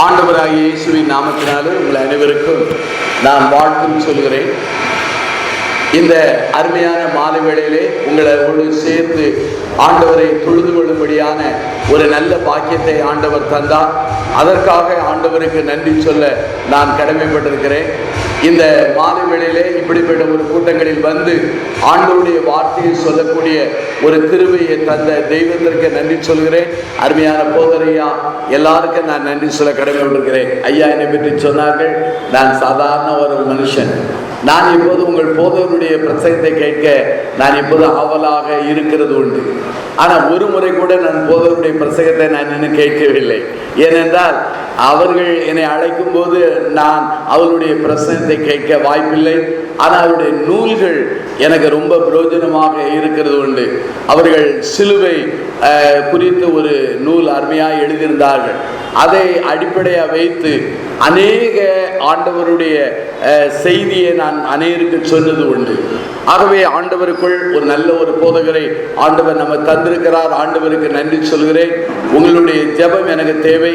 ஆண்டவராகிய இயேசுவின் நாமத்தினாலே உங்கள் அனைவருக்கும் நான் வாழ்த்து சொல்கிறேன். இந்த அருமையான மாலை வேளையிலே உங்களோடு சேர்ந்து ஆண்டவரை தொழுது கொள்ளும்படியான ஒரு நல்ல பாக்கியத்தை ஆண்டவர் தந்தார். அதற்காக ஆண்டவருக்கு நன்றி சொல்ல நான் கடமைப்பட்டிருக்கிறேன். இந்த மாலை வேளையிலே இப்படிப்பட்ட ஒரு கூட்டங்களில் வந்து ஆண்டவருடைய வார்த்தையை சொல்லக்கூடிய ஒரு கிருபையை தந்த தெய்வத்திற்கு நன்றி சொல்கிறேன். அருமையான போதரையா எல்லாருக்கும் நான் நன்றி சொல்ல கடமைப்பட்டிருக்கிறேன். ஐயா என்னை பற்றி சொன்னார்கள், நான் சாதாரண ஒரு மனுஷன். நான் இப்போது உங்கள் போதவருடைய பிரசங்கத்தை கேட்க நான் இப்போது ஆவலாக இருக்கிறது உண்டு. ஆனால் ஒரு முறை கூட நான் போதவருடைய பிரசங்கத்தை நான் இன்னும் கேட்கவில்லை. ஏனென்றால் அவர்கள் என்னை அழைக்கும் போது நான் அவருடைய பிரசங்கத்தை கேட்க வாய்ப்பில்லை. ஆனால் அவருடைய நூல்கள் எனக்கு ரொம்ப பிரயோஜனமாக இருக்கிறது உண்டு. அவர்கள் சிலுவை குறித்து ஒரு நூல் அருமையாக எழுதியிருந்தார்கள். அதை அடிப்படையாக வைத்து அநேக ஆண்டவருடைய செய்தியை நான் அநேகருக்கு சொன்னது உண்டு. ஆகவே ஆண்டவருக்குள் ஒரு நல்ல ஒரு போதகரை ஆண்டவர் நம்ம தந்திருக்கிறார். ஆண்டவருக்கு நன்றி சொல்கிறேன். உங்களுடைய ஜெபம் எனக்கு தேவை.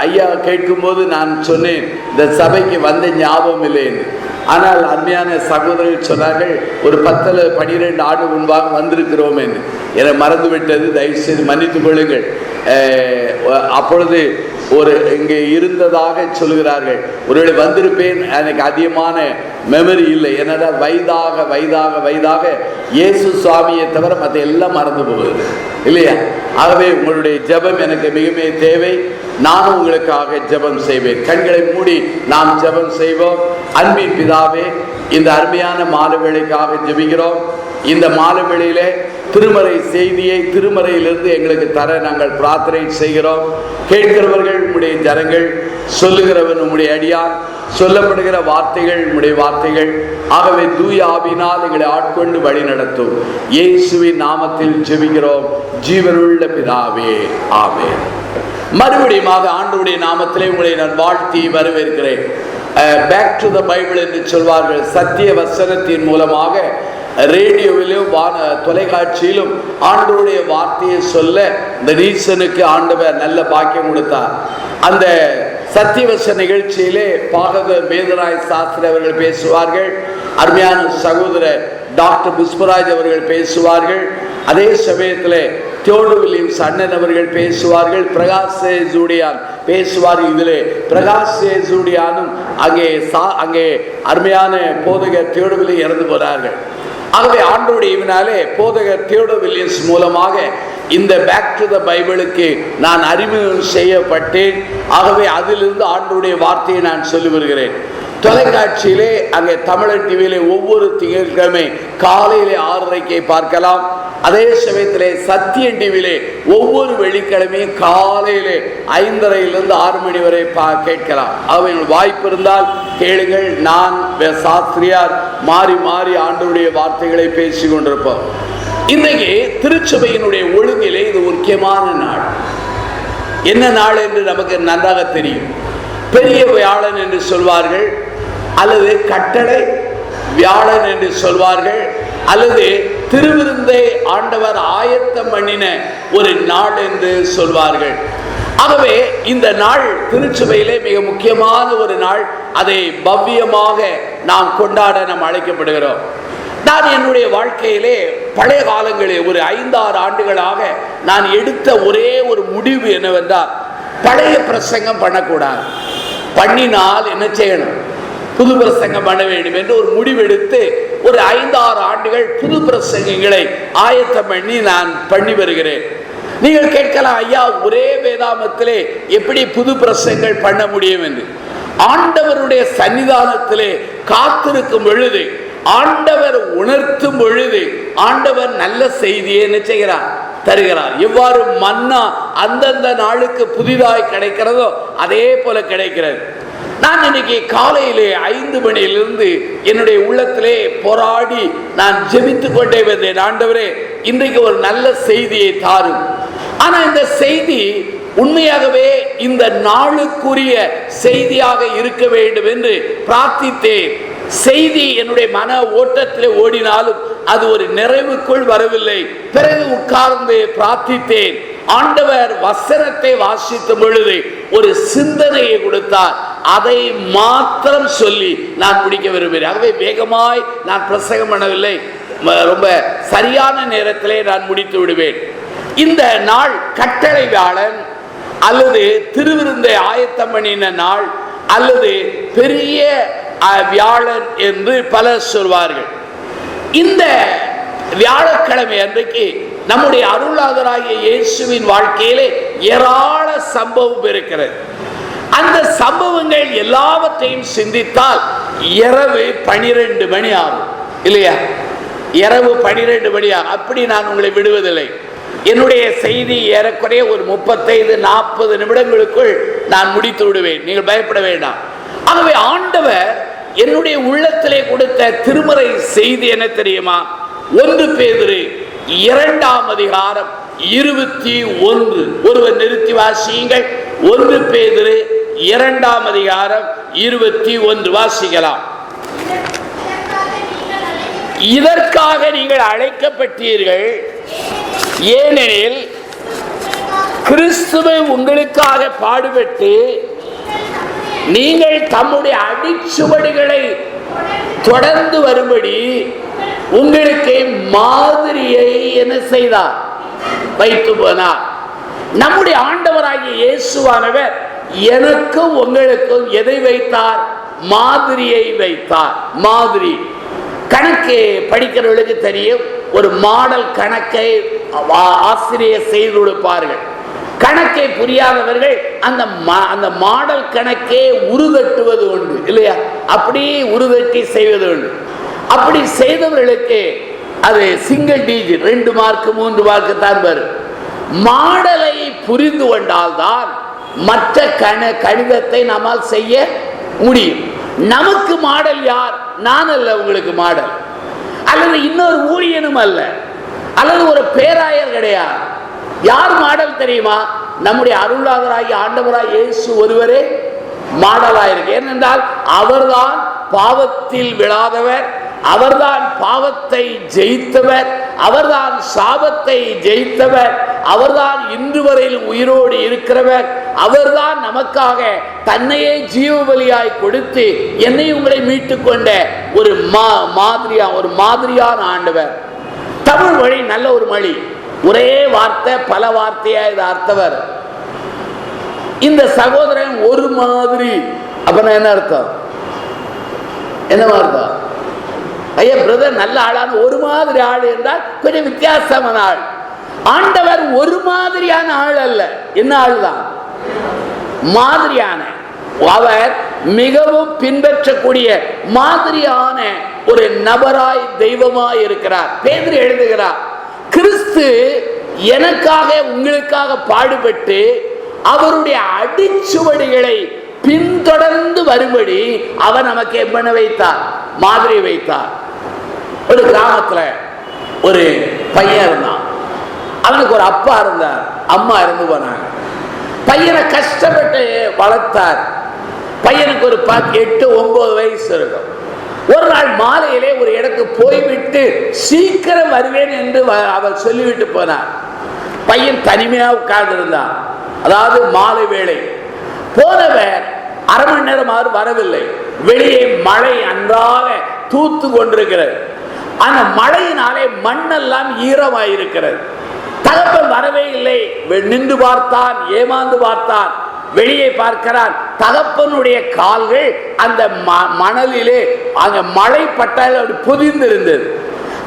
ஐயா கேட்கும்போது நான் சொன்னேன், இந்த சபைக்கு வந்த ஞாபகம் இல்லை என்று. ஆனால் அருமையான சகோதரர்கள் சொன்னார்கள், ஒரு 10-12 ஆண்டு முன்பாக வந்திருக்கிறோம் என்று. என மறந்துவிட்டது, தயவுசெய்து மன்னித்துக் கொள்ளுங்கள். அப்பொழுது ஒரு இங்கே இருந்ததாக சொல்கிறார்கள். ஒருவேளை வந்திருப்பேன், எனக்கு அதிகமான மெமரி இல்லை. என்னடா வயதாக வயதாக வயதாக இயேசு சுவாமியை தவிர மற்ற எல்லாம் மறந்து போகுது இல்லையா? ஆகவே உங்களுடைய ஜெபம் எனக்கு மிகவே தேவை. நானும் உங்களுக்காக ஜெபம் செய்வேன். கண்களை மூடி நாம் ஜெபம் செய்வோம். அன்பின் பிதாவே, இந்த அருமையான மாலை வேளைக்காக ஜெபிக்கிறோம். இந்த மாலை வேளையிலே திருமறை செய்தியை திருமறையிலிருந்து எங்களுக்கு தர நாங்கள் பிரார்த்தனை செய்கிறோம். கேட்கிறவர்கள் உம்முடைய ஜனங்கள், சொல்லுகிறவன் உம்முடைய அடியான், சொல்லப்படுகிற வார்த்தைகள் உம்முடைய வார்த்தைகள். ஆகவே தூய ஆவியினால் எங்களை ஆட்கொண்டு வழி நடத்தும். இயேசுவின் நாமத்தில் ஜெபிக்கிறோம் ஜீவனுள்ள பிதாவே, ஆமென். மறுபடியும் ஆண்டவருடைய நாமத்திலே உங்களை நான் வாழ்த்தி வரவேற்கிறேன். பேக் டு த பைபிள் என்று சொல்வார்கள். சத்திய வசனத்தின் மூலமாக ரேடியோவிலும் தொலைக்காட்சியிலும் ஆண்டவருடைய வார்த்தையை சொல்ல இந்த நீசனுக்கு ஆண்டவர் நல்ல பாக்கியம் கொடுத்தார். அந்த சத்தியவச நிகழ்ச்சியிலே பாகவதர் வேதராய் சாஸ்திரி அவர்கள் பேசுவார்கள். அருமையான சகோதரர் டாக்டர் புஷ்பராஜ் அவர்கள் பேசுவார்கள். அதே சமயத்தில் தியோடர் வில்லியம்ஸ் அண்ணன் அவர்கள் பேசுவார்கள். பிரகாஷ் ஜூடியான் பேசுவார்கள். இதிலே பிரகாஷ் ஜூடியானும் அங்கே அருமையான போதகர் தியோடர் வில்லியம் இறந்து போனார்கள். ஆகவே ஆண்டவருடைய இவனாலே போதகர் தியோடர் வில்லியம்ஸ் மூலமாக இந்த பேக் டு த பைபிளுக்கு நான் அறிமுகம் செய்யப்பட்டேன். ஆகவே அதிலிருந்து ஆண்டவருடைய வார்த்தையை நான் சொல்லி வருகிறேன். தொலைக்காட்சியிலே அங்கே தமிழர் டிவியிலே ஒவ்வொரு திங்கட்கிழமை காலையிலே 6:30 பார்க்கலாம். அதே சமயத்திலே சத்தியம் டிவியிலே ஒவ்வொரு வெள்ளிக்கிழமையும் காலையிலே 5:30 6 மணி வரை கேட்கலாம். அவர்கள் வாய்ப்பு இருந்தால் கேளுங்கள். நான் சாஸ்திரியார் மாறி மாறி ஆண்டவருடைய வார்த்தைகளை பேசி கொண்டிருப்போம். இன்றைக்கு திருச்சபையினுடைய ஒழுங்கிலே இது ஒரு முக்கியமான நாள். என்ன நாள் என்று நமக்கு நன்றாக தெரியும். பெரிய வியாழன் என்று சொல்வார்கள், அல்லது கட்டளை வியாழன் என்று சொல்வார்கள், அல்லது திருவிருந்தை ஆண்டவர் ஆயத்தம் பண்ணின ஒரு நாள் என்று சொல்வார்கள். ஆகவே இந்த நாள் திருச்சபையிலே மிக முக்கியமான ஒரு நாள். அதை பவ்யமாக நாம் கொண்டாட நாம் அழைக்கப்படுகிறோம். நான் என்னுடைய வாழ்க்கையிலே பழைய காலங்களில் ஒரு 5-6 ஆண்டுகளாக நான் எடுத்த ஒரே ஒரு முடிவு என்னவென்றால், பழைய பிரசங்கம் பண்ணக்கூடாது. பண்ணினால் என்ன செய்யணும்? புது பிரசங்கம் பண்ண வேண்டும் என்று ஒரு முடிவெடுத்து ஒரு 5-6 ஆண்டுகள் புது பிரசங்கங்களை ஆயத்தம் பண்ணி வருகிறேன். நீங்கள் கேட்கலாம், ஐயா ஒரே வேதாமத்திலே எப்படி புது பிரசங்கங்கள் பண்ண முடியும் என்று. ஆண்டவருடைய சன்னிதானத்திலே காத்திருக்கும் பொழுது, ஆண்டவர் உணர்த்தும் பொழுது, ஆண்டவர் நல்ல செய்தியை என்ன செய்கிறார்? தருகிறார். எவ்வாறு மன்னா அந்தந்த நாளுக்கு புதிதாய் கிடைக்கிறதோ அதே போல கிடைக்கிறது. நான் இன்னைக்கு காலையிலே 5 மணியிலிருந்து என்னுடைய உள்ளத்திலே போராடி நான் ஜெபித்துக் கொண்டே வந்தேன். ஆண்டவரே, இன்றைக்கு ஒரு நல்ல செய்தியை தாரும். ஆனா இந்த செய்தி உண்மையாகவே இந்த நாளுக்குரிய செய்தியாக இருக்க வேண்டும் என்று பிரார்த்தித்தேன். செய்தி என்னுடைய மன ஓட்டத்திலே ஓடினாலும் அது ஒரு நிறைவுக்குள் வரவில்லை. பிறகு உட்கார்ந்து பிரார்த்தித்தேன். ஆண்டவர் வசனத்தை வாசித்த பொழுது ஒரு சிந்தனையை கொடுத்தார். அதை மாத்திரம் சொல்லி நான் முடிக்க விரும்புகிறேன். ஆகவே வேகமாய் நான் பிரசங்கம் பண்ணவில்லை, ரொம்ப சரியான நேரத்திலே நான் முடித்து விடுவேன். இந்த நாள் கட்டளை வியாழன் அல்லது திருவிருந்தை ஆயத்தம் பண்ணின நாள் அல்லது பெரிய வியாழன் என்று பலர் சொல்வார்கள். இந்த வியாழக்கிழமை அன்றைக்கு நம்முடைய அருளாளராகிய இயேசுவின் வாழ்க்கையிலே ஏராள சம்பவம் இருக்கிறது. அந்த சம்பவங்கள் எல்லாவற்றையும் சிந்தித்தால் இரவு 12 மணி ஆகும் இல்லையா? இரவு 12 மணி ஆகும். அப்படி நான் உங்களை விடுவதில்லை. என்னுடைய செய்தி ஏறக்குறைய ஒரு 35-40 நிமிடங்களுக்குள் நான் முடித்து விடுவேன். நீங்கள் பயப்பட வேண்டாம். ஆகவே ஆண்டவர் என்னுடைய உள்ளத்திலே கொடுத்த திருமறை செய்தி என்ன தெரியுமா? 1 பேதுரு 2ஆம் அதிகாரம் 21. ஒருவர் நிறுத்தி வாசியுங்கள். 1 பேதுரு 2ஆம் அதிகாரம் 21 வாசிக்கலாம். இதற்காக நீங்கள் அழைக்கப்பட்டீர்கள், ஏனெனில் கிறிஸ்துவை உங்களுக்காக பாடுபட்டு நீங்கள் தம்முடைய அடிச்சுவடுகளை தொடர்ந்து வரும்படி உங்களுக்கு மாதிரியை என்ன செய்தார்? வைத்து போனார். நம்முடைய ஆண்டவராகிய இயேசுவானவர் எனக்கும் உங்களுக்கும் எதை வைத்தார்? மாதிரியை வைத்தார். மாதிரி கணக்கு படிக்கிறவர்களுக்கு தெரியும். ஒரு மாடல் கணக்கை ஆசிரியர் செய்து கொடுப்பார்கள். கணக்கை புரியாதவர்கள் அந்த மாடல் கணக்கே உருதட்டுவது உண்டு இல்லையா? அப்படி உருதட்டி செய்வது உண்டு. அப்படி செய்தவர்களுக்கு அது சிங்கிள் டிஜிட் 2 மார்க் 3 மார்க் தான் வரும். மாடலை புரிந்து கொண்டால்தான் மற்ற கணிதத்தை நம்மால் செய்ய முடியும். நமக்கு மாடல் யார்? நான் அல்ல உங்களுக்கு மாடல், அல்லது இன்னொரு ஊழியனும் அல்ல, அல்லது ஒரு பேராயர் கிடையாது. யார் மாடல் தெரியுமா? நம்முடைய அருளாளராகிய ஆண்டவராய் இயேசு ஒருவரே மாடலாயிருக்கு. ஏனென்றால் அவர்தான் பாவத்தில் விழாதவர், அவர்தான் பாவத்தை ஜெயித்தவர், அவர்தான் சாபத்தை ஜெயித்தவர், அவர்தான் இன்று வரையில் உயிரோடு இருக்கிறவர், அவர்தான் நமக்காக தன்னையே ஜீவபலியாய் கொடுத்து என்னை உங்களை மீட்டுக் கொண்ட ஒரு மாதிரியான ஆண்டவர். தமிழ் மொழி நல்ல ஒரு மொழி. ஒரே வார்த்தை பல வார்த்தையா இது அர்த்தவர். இந்த சகோதரன் ஒரு மாதிரி அப்ப என்ன அர்த்தம்? என்ன அர்த்தம்? ஐயா பிரதர் நல்ல ஆளான ஒரு மாதிரி ஆள் என்றால் கொஞ்சம் வித்தியாசமான ஆள். ஆண்டவர் ஒரு மாதிரியான ஆள் அல்ல. என்ன ஆள் தான்? மாதிரியான. அவர் மிகவும் பின்பற்றக்கூடிய மாதிரியான ஒரு நபராய் தெய்வமாய் இருக்கிறார். பேதுரு எழுதுகிறார், கிறிஸ்து எனக்காக உங்களுக்காக பாடுபட்டு அவருடைய அடிச்சுவடுகளை பின்தொடர்ந்து வரும்படி அவர் நமக்கு என்ன வைத்தார்? மாதிரி வைத்தார். ஒரு கிராமத்துல ஒரு பையன் இருந்தான். அவனுக்கு ஒரு அப்பா இருந்தார், அம்மா இறந்து போனாங்க. பையனை கஷ்டப்பட்டு வளர்த்தார். பையனுக்கு ஒரு 8-9 வயசு இருக்கும். ஒரு நாள் மாலையிலே ஒரு இடத்துக்கு போய்விட்டு சீக்கிரம் வருவேன் என்று அவர் சொல்லிவிட்டு போனார். பையன் தனிமையா உட்கார்ந்து இருந்தான். அதாவது மாலை வேளை. போனவர் அரை மணி நேரம் வரவில்லை. வெளியே மழை அன்றாக தூத்து கொண்டிருக்கிறது. அந்த மழையினாலே மண்ணெல்லாம் ஈரமாயிருக்கிறது. தகப்பன் வரவே இல்லை. நின்று பார்த்தான், ஏமாந்து பார்த்தான். வெளியே பார்க்கிறான், தகப்பனுடைய கால்கள் அந்த மணலிலே அங்க மழை பட்டால் அப்படி புதிந்திருந்தது.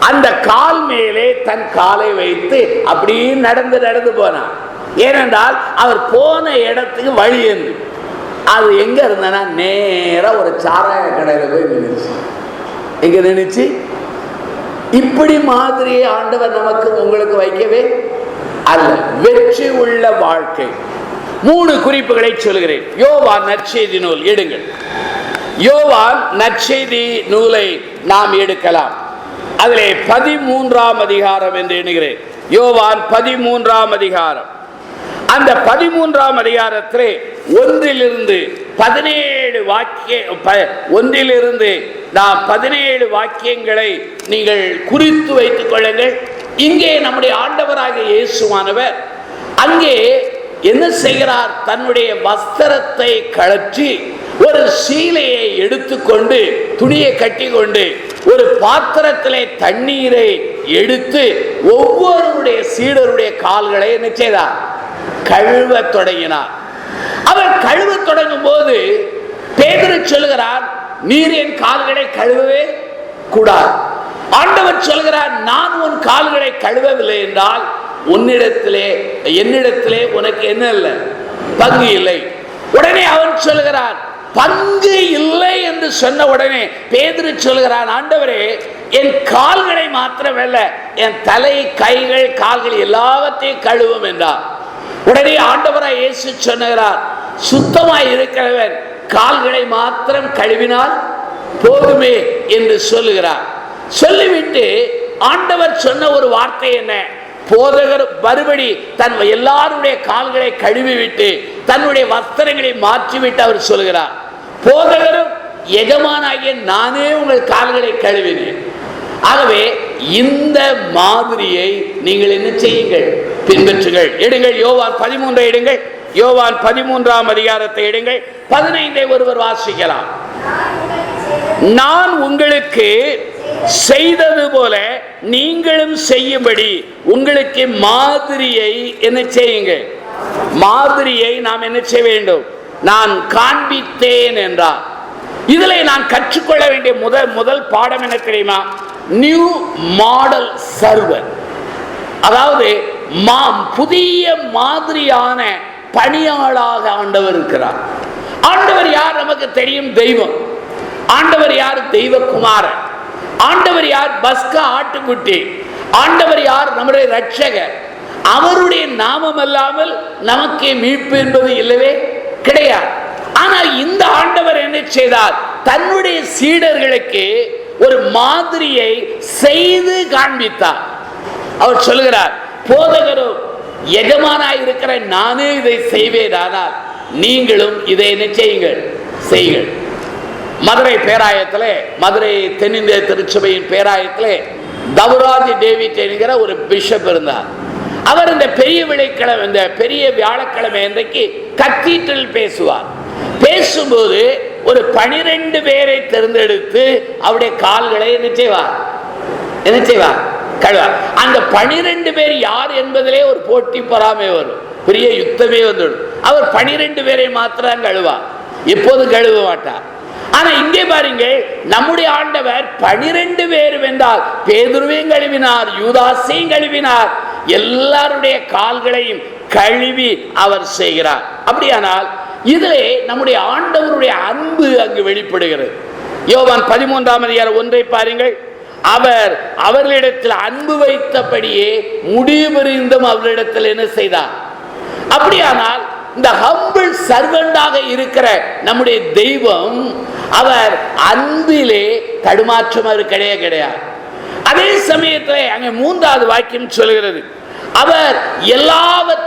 அந்த கால் மேலே தன் காலை வைத்து அப்படியே நடந்து போனான். ஏனென்றால் அவர் போன இடத்துக்கு வழி இருந்து அது எங்க இருந்தனா நேரா ஒரு சாராய கடையில போய் நினைச்சு. எங்க நினைச்சு? இப்படி மாதிரி ஆண்டவர் நமக்கு உங்களுக்கு வைக்கவே அல்ல. வெற்றி உள்ள வாழ்க்கை. 3 குறிப்புகளை சொல்கிறேன். யோவான் நற்செய்தி நூல் எடுங்கள். யோவான் நற்செய்தி நூலை நாம் எடுக்கலாம். அதிலே 13ஆம் அதிகாரம் என்று எண்ணுகிறேன். யோவான் 13ஆம் அதிகாரம். அந்த 13ஆம் அதிகாரத்திலே 1 நாம் 17 வாக்கியங்களை நீங்கள் குறித்து வைத்துக் கொள்ளுங்கள். இங்கே நம்முடைய ஆண்டவராகிய இயேசுவானவர் அங்கே என்ன செய்கிறார்? தன்னுடைய வஸ்திரத்தை கழற்றி ஒரு சீலையை எடுத்துக்கொண்டு துணியை கட்டி கொண்டு ஒரு பாத்திரத்திலே தண்ணீரை எடுத்து ஒவ்வொருடைய சீடருடைய கால்களை என்ன செய்தார்? கழுவ தொடங்கினார். அவர் கழுவ தொடங்கும் போது பேதுரு சொல்கிறார், நீர் என் கால்களை கழுவவே கூடாது. ஆண்டவர் சொல்கிறார், நான் உன் கால்களை கழுவவில்லை என்றால் என்னிடத்திலே உனக்கு என்ன இல்லை? பங்கு இல்லை. உடனே அவன் சொல்கிறார், பங்கு இல்லை என்று சொன்ன உடனே பேதுரு சொல்கிறான், ஆண்டவரே, என் கால்களை மாத்திரமல்ல, என் தலை, கைகள், கால்கள் எல்லாவற்றையும் கழுவும் என்றார். உடனே ஆண்டவராய் இயேசு சொன்னார், சுத்தமாய் இருக்கிறவன் கால்களை மாத்திரம் கழுவினால் போதுமே என்று சொல்லுகிறார். சொல்லிவிட்டு ஆண்டவர் சொன்ன ஒரு வார்த்தை என்ன? போதகர் மறுபடி தன் எல்லாருடைய கால்களை கழுவிவிட்டு தன்னுடைய வஸ்திரங்களை மாற்றிவிட்டு அவர் சொல்கிறார், போதகரும் எஜமானாகிய நானே உங்கள் கால்களை கழுவினேன். ஆகவே இந்த மாதிரியை நீங்கள் என்ன செய்யுங்கள்? பின்பற்றுங்கள். எடுங்கள், யோவான் 13 எடுங்கள். யோவான் 13ஆம் அதிகாரத்தை எடுங்கள். 15 ஒருவர் வாசிக்கலாம். நான் உங்களுக்கு செய்தது போல நீங்களும் செய்யும்படி உங்களுக்கு மாதிரியை என்ன செய்யுங்கள்? மாதிரியை நாம் என்ன செய்ய வேண்டும்? நான் காண்பித்தேன் என்றார். இதில் நான் கற்றுக்கொள்ள வேண்டிய முதல் பாடம் என்ன தெரியுமா? New model server. அதாவது புதிய மாதிரியான பணியாளாக ஆண்டவர் இருக்கிறார். ஆண்டவர் யார் நமக்கு தெரியும்? தெய்வம். ஆண்டவர் யார்? தெய்வகுமாரன். ஆண்டவர் யார்? பஸ்கா ஆட்டுக்குட்டி. ஆண்டவர் யார்? நம்முடைய ரட்சகர். அவருடைய நாமம் அல்லாமல் நமக்கு மீட்பு என்பது இல்லவே கிடையாது. ஆனால் இந்த ஆண்டவர் என்ன செய்தார்? தன்னுடைய சீடர்களுக்கு ஒரு மாதிரியை செய்து காண்பித்தார். அவர் சொல்லுகிறார், போதகரும் எஜமானாய் இருக்கிற நானே இதை செய்வேன், ஆனால் நீங்களும் இதை என்ன செய்யுங்கள்? செய்யுங்கள். மதுரை பேராயத்திலே, மதுரை தென்னிந்திய திருச்சபையின் பேராயத்திலே தவராஜி டேவிட் என்கிற ஒரு பிஷப் இருந்தார். அவர் இந்த பெரிய விளைக்கிழமை, இந்த பெரிய வியாழக்கிழமை இன்றைக்கு கத்தீட்ரல் பேசுவார். பேசும்போது ஒரு 12 பேரை தேர்ந்தெடுத்து அவருடைய கால்களை என்ன செய்வார்? கழுவார். அந்த 12 பேர் யார் என்பதிலே ஒரு போட்டி பொறாமை வரும், பெரிய யுத்தமே வந்துடும். அவர் 12 பேரை மாத்திரம் கழுவார், எப்போதும் கழுவ மாட்டார். ஆனா இங்கே பாருங்கள், நம்முடைய ஆண்டவர் 12 பேர் வென்றால் பேதுருவையும் கழுவினார், யூதாசையும் கழுவினார், எல்லாருடைய கால்களையும் கழுவி அவர் செய்கிறார். அப்படியானால் இதிலே நம்முடைய ஆண்டவருடைய அன்பு அங்கு வெளிப்படுகிறது. யோவான் 13ஆம் அதிகாரம் 1 பாருங்கள். அவர் அவர்களிடத்தில் அன்பு வைத்தபடியே முடிவுபெறிந்தும் அவர்களிடத்தில் என்ன செய்தார்? அப்படியானால் இந்த ஹம்பிள் சர்வெண்டாக இருக்கிற நம்முடைய தெய்வம், அவர் அன்பிலே தடுமாற்றம் கிடையாது. அதே சமயத்தில் அங்கே 3வது வாக்கியம் சொல்கிறது, அவர்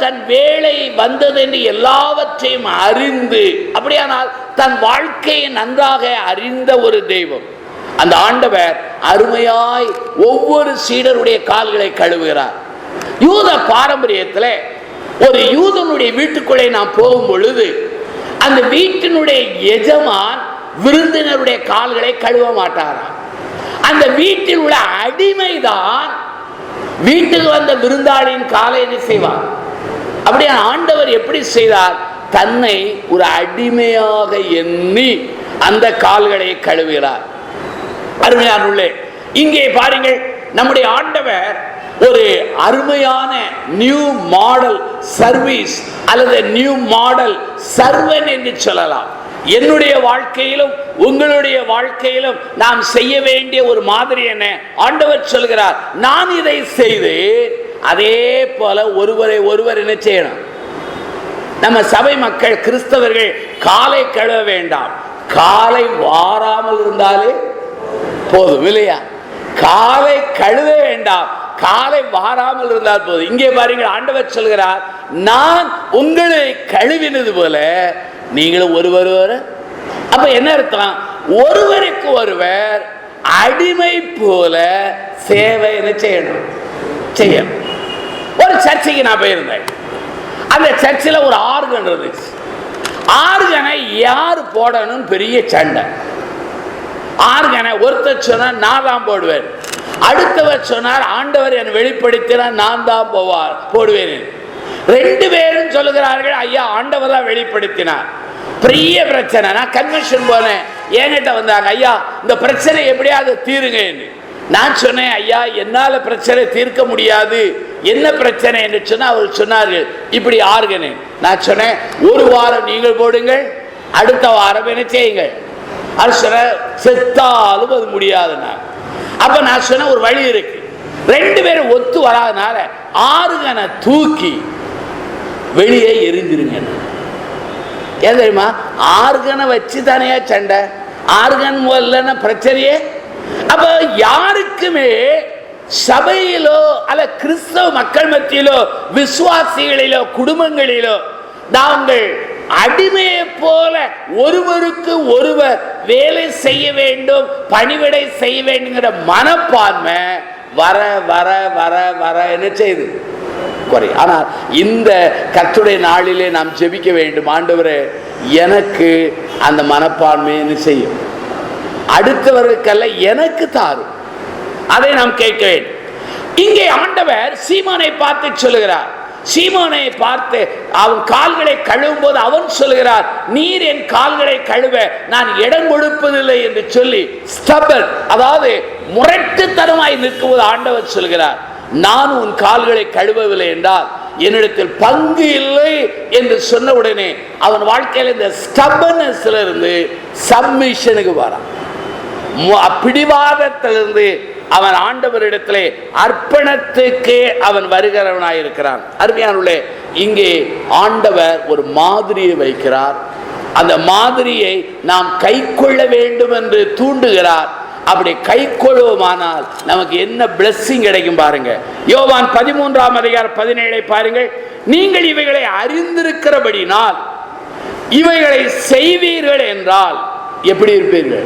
தன் வேலை வந்தது என்று எல்லாவற்றையும் அறிந்து, அப்படியானால் தன் வாழ்க்கையை நன்றாக அறிந்த ஒரு தெய்வம். அந்த ஆண்டவர் அருமையாய் ஒவ்வொரு சீடருடைய கால்களை கழுவுகிறார். யூத பாரம்பரியத்தில் ஒரு யூதனுடைய வீட்டுக்குள்ளே நாம் போகும் பொழுது அந்த வீட்டினுடைய எஜமான் விருந்தினருடைய கால்களை கழுவ மாட்டாராம். அந்த வீட்டில் உள்ள அடிமைதான் வீட்டுக்கு வந்த விருந்தாளியின் காலை என்ன செய்வார்? அப்படியே ஆண்டவர் எப்படி செய்தார்? தன்னை ஒரு அடிமையாக எண்ணி அந்த கால்களை கழுவுகிறார். அருமையான உள்ளே இங்கே பாருங்கள், நம்முடைய ஆண்டவர் ஒரு அருமையான நியூ மாடல் சர்வீஸ் அல்லது நியூ மாடல் சர்வன் என்று சொல்லலாம். என்னுடைய வாழ்க்கையிலும் உங்களுடைய வாழ்க்கையிலும் நாம் செய்ய வேண்டிய ஒரு மாதிரி என்ன? ஆண்டவர் சொல்கிறார், நான் இதை செய்து அதே போல ஒருவர் என்ன செய்யணும்? நம்ம சபை மக்கள் கிறிஸ்தவர்கள் காலை கழுவ வேண்டாம், காலை வாராமல் இருந்தாலே போதும், இல்லையா? காலை கழுவ வேண்டாம், காலை வாராமல் இருந்தால் போதும். இங்கே பாருங்கள், ஆண்டவர் சொல்கிறார், நான் உங்களை கழுவினது போல நீங்களும் ஒருவர். அப்ப என்ன அர்த்தம்? ஒருவருக்கு ஒருவர் அடிமை போல சேவை என்ன செய்யணும்? ஒரு சர்ச்சைக்கு நான் போயிருந்தேன். அந்த சர்ச்சில் ஒரு ஆர்கன் இருந்துச்சு. ஆர்கனை யார் போடணும் பெரிய சண்டை. ஆர்கனை ஒருத்தர் சொன்னார் நான் தான் போடுவேன், அடுத்தவர் சொன்னார் ஆண்டவர் என் வெளிப்படுத்தினார் நான் தான் போடுவேன். ரெண்டு பேரும் சொல்லுகிறார்கள் ஐயா ஆண்டவர் தான் வெளிப்படுத்தினார். பெரிய பிரச்சனை. நான் கன்வென்ஷன் போனேன், என்கிட்ட வந்தாங்க ஐயா இந்த பிரச்சனை எப்படியாவது தீருங்க. நான் சொன்னேன் ஐயா என்னால பிரச்சனை தீர்க்க முடியாது, என்ன பிரச்சனை என்று சொன்ன அவர் சொன்னார்கள் இப்படி ஆர்கனு. நான் சொன்னேன் ஒரு வாரம் நீங்கள் போடுங்கள், அடுத்த வாரம் என்ன செய்யுங்கள். அது சொன்ன செத்தாலும் அது முடியாதுன்னா. அப்ப நான் சொன்ன ஒரு வழி இருக்கு, ரெண்டு பேரும் ஒத்து வராதனால ஆர்கனை தூக்கி வெளியே எரிஞ்சிருங்க. ஏன் தெரியுமா, ஆர்கனை வச்சு தானே சண்டை, ஆர்கன் இல்லைன்னா பிரச்சனையே. அப்ப யாருக்குமே சபையிலோ அல்ல கிறிஸ்தவ மக்கள் மத்தியிலோ விசுவாசிகளிலோ குடும்பங்களிலோ நாங்கள் அடிமையை போல ஒருவருக்கு ஒருவர் வேலை செய்ய வேண்டும், பணிவிடை செய்ய வேண்டுங்கிற மனப்பான்மை வர வர வர வர என்ன செய்து குறை. ஆனால் இந்த கர்த்தருடைய நாளிலே நாம் ஜெபிக்க வேண்டும், ஆண்டவரே எனக்கு அந்த மனப்பான்மை என்ன செய்யும், அடுத்தவர்களுக்கல்ல எனக்கு தாரும், அதை நாம் கேட்க வேண்டும். இங்கே ஆண்டவர் சீமோனை பார்த்து சொல்லுகிறார், சீமோனை பார்த்து அவன் கால்களை கழுவும் போது அவன் சொல்லுகிறார் நீர் என் கால்களை கழுவ நான் இடம் கொடுப்பதில்லை என்று சொல்லி ஸ்டபன், அதாவது முரட்டுத்தனமாய் நிற்கும்போது ஆண்டவர் சொல்கிறார் நான் உன் கால்களை கழுவவில்லை என்றால் என்னிடத்தில் பங்கு இல்லை என்று சொன்ன உடனே அவன் வாழ்க்கையில் இந்த ஸ்டபனஸ்ல இருந்து சப்மிஷனுக்கு வரான், பிடிவாதத்திலிருந்து அவன் ஆண்டவரிடத்திலே அர்ப்பணத்துக்கு அவன் வருகிறவனாயிருக்கிறான். அருமையானவர்களே, இங்கே ஆண்டவர் ஒரு மாதிரியை வைக்கிறார், அந்த மாதிரியை நாம் கை கொள்ள வேண்டும் என்று தூண்டுகிறார். அப்படி கை கொள்வோமானால் நமக்கு என்ன பிளெஸிங் கிடைக்கும் பாருங்க. யோவான் 13:17 பாருங்கள். நீங்கள் இவைகளை அறிந்திருக்கிறபடினால் இவைகளை செய்வீர்கள் என்றால் எப்படி இருப்பீர்கள்,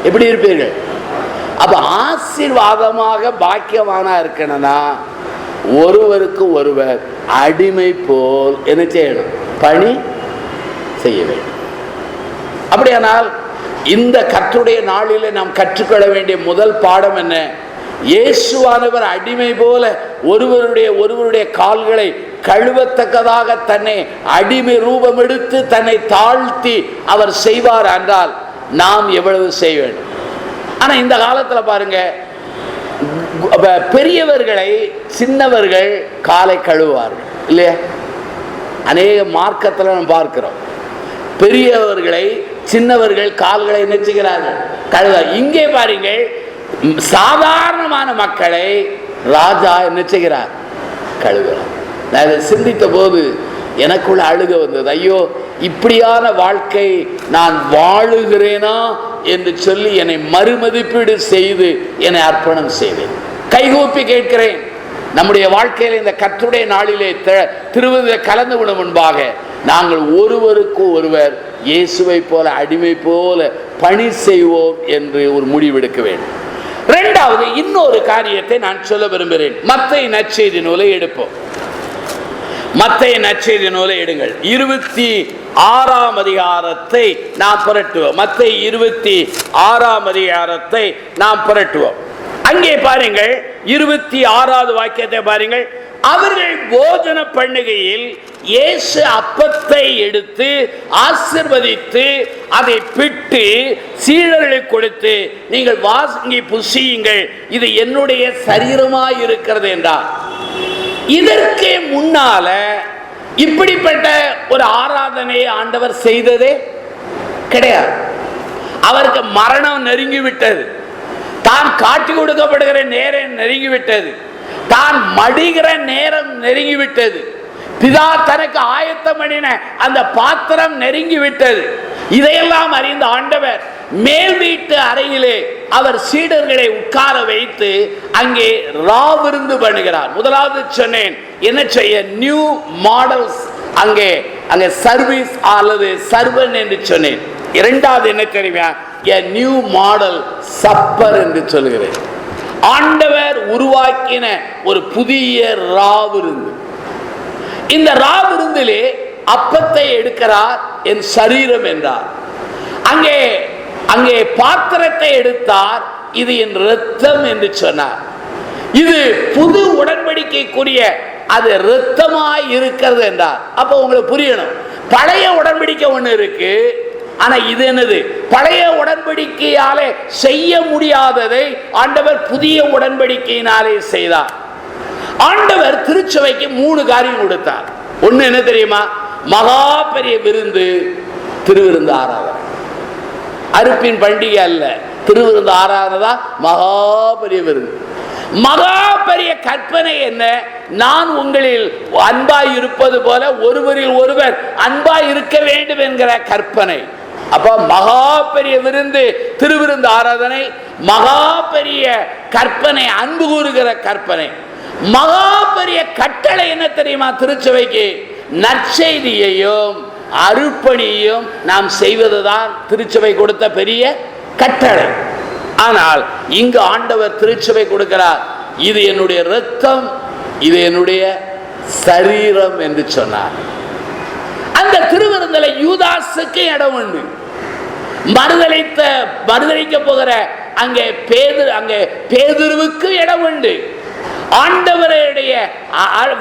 எப்படி இருப்பீர்கள். அப்ப ஆசீர்வாதமாக பாக்கியவானா இருக்கணும்னா ஒருவருக்கு ஒருவர் அடிமை போல் என்ன செய்யணும், பணி செய்ய வேண்டும். அப்படியானால் இந்த கர்த்தருடைய நாளிலே நாம் கற்றுக்கொள்ள வேண்டிய முதல் பாடம் என்ன, இயேசுவானவர் அடிமை போல ஒருவருடைய கால்களை கழுவத்தக்கதாக தன்னை அடிமை ரூபம் எடுத்து தன்னை தாழ்த்தி அவர் செய்வார் என்றால் நாம் எவ்வளவு செய்ய வேண்டும். ஆனா இந்த காலத்துல பாருங்க, பெரியவர்களை சின்னவர்கள் காலை கழுவார்கள் இல்லையா, அநேக மார்க்கத்தில் நம்ம பார்க்கிறோம். பெரியவர்களை சின்னவர்கள் கால்களை நெச்சுகிறார்கள் கழுவ. இங்கே பாருங்கள், சாதாரணமான மக்களை ராஜா என்ன செய்கிறார், கழுவுகிறார். நான் இதை சிந்தித்த போது எனக்குள்ள அழுக வந்தது. ஐயோ, இப்படியான வாழ்க்கை நான் வாழுகிறேனா என்று சொல்லி என்னை மறுமதிப்பீடு செய்து என்னை அர்ப்பணம் செய்வேன். கைகூப்பி கேட்கிறேன், நம்முடைய வாழ்க்கையில் இந்த கர்த்தருடைய நாளிலே திருவிழா கலந்து விட முன்பாக நாங்கள் ஒருவருக்கு ஒருவர் இயேசுவை போல அடிமை போல பணி செய்வோம் என்று ஒரு முடிவெடுக்க வேண்டும். இரண்டாவது இன்னொரு காரியத்தை நான் சொல்ல விரும்புகிறேன். மத்தேயு நற்செய்தி நூலை எடுப்போம். மத்தேயு நற்செய்தி நூலை எடுங்கள். 26ஆம் அதிகாரத்தை நாம் புரட்டுவோம். மத்தேயு 26ஆம் அதிகாரத்தை நாம் புரட்டுவோம். அங்கே பாருங்கள், 26வது வாக்கியத்தை பாருங்கள். அவர்கள் போஜன பண்ணுகையில் இயேசு அப்பத்தை எடுத்து ஆசீர்வதித்து அதை பிட்டு சீடர்களுக்கு கொடுத்து நீங்கள் வாங்கி புசியுங்கள், இது என்னுடைய சரீரமாய் இருக்கிறது என்றார். இதற்கு முன்னால இப்படிப்பட்ட ஒரு ஆராதனையை ஆண்டவர் செய்ததே கிடையாது. அவருக்கு மரணம் நெருங்கிவிட்டது, தான் காட்டி கொடுக்கப்படுகிற நேரம் நெருங்கிவிட்டது, தான் மடிகிற நேரம் நெருங்கிவிட்டது, பிதா தனக்கு ஆயத்தம் பண்ணின அந்த பாத்திரம் நெருங்கிவிட்டது. இதையெல்லாம் அறிந்த ஆண்டவர் மேல் வீட்டு அறையிலே அவர் சீடர்களை உட்கார வைத்து அங்கே ராவிருந்து பண்ணுகிறார். முதலாவது சொன்னேன் என்ன செய்ய, நியூ மாடல்ஸ், அங்கே அங்கே சர்வீஸ் அல்லது சர்வன் என்று சொன்னேன். இரண்டாவது என்ன தெரியுமா, a new model supper என்று சொல்கிறேன். ஆண்டவர் உருவாக்கின ஒரு புதிய ராவிருந்து. இந்த ரா விருந்திலே அப்பத்தை எடுக்கிறார், என் சரீரம் என்றார். அங்கே அங்கே பாத்திரத்தை எடுத்தார், இது என் இரத்தம் என்று சொன்னார். இது புது உடன்படிக்கைக்குரிய அது இரத்தமாய் இருக்கிறது என்றார். அப்ப உங்களுக்கு புரியணும், பழைய உடன்படிக்கை ஒண்ணு இருக்கு, ஆனா இது என்னது? பழைய உடன்படிக்கையாலே செய்ய முடியாததை ஆண்டவர் புதிய உடன்படிக்கையினாலே செய்தார். ஆண்டவர் திருச்சபைக்கு 3 காரியம் கொடுத்தார். ஒண்ணு என்ன தெரியுமா? மகா பெரிய விருந்து, திருவிருந்து ஆராதனை. அறுப்பின் பண்டிகை அல்ல, திருவிருந்து ஆராதனை தான் மகா பெரிய விருந்து. மகா பெரிய கற்பனை என்ன? நான் உங்களில் அன்பாய் இருப்பது போல ஒருவரில் ஒருவர் அன்பாய் இருக்க வேண்டும் என்கிற கற்பனை. அப்ப மகா பெரிய விருந்து திருவிருந்து ஆராதனை, மகா பெரிய கற்பனை அன்பு கூறுகிற கற்பனை. மகா பெரிய கட்டளை என்ன தெரியுமா? திருச்சபைக்கு நற்செய்தியையும் அருப்பணியையும் நாம் செய்வதுதான் திருச்சபை கொடுத்த பெரிய கட்டளை. ஆனால் இங்கு ஆண்டவர் திருச்சபை கொடுக்கிறார், இது என்னுடைய இரத்தம், இது என்னுடைய சரீரம் என்று சொன்னார். அந்த திருவிருந்தில் யூதாசுக்கு இடம் உண்டு. மறுதலிக்க போகிற அங்கே பேதுருவுக்கு இடம் உண்டு. ஆண்டவருடைய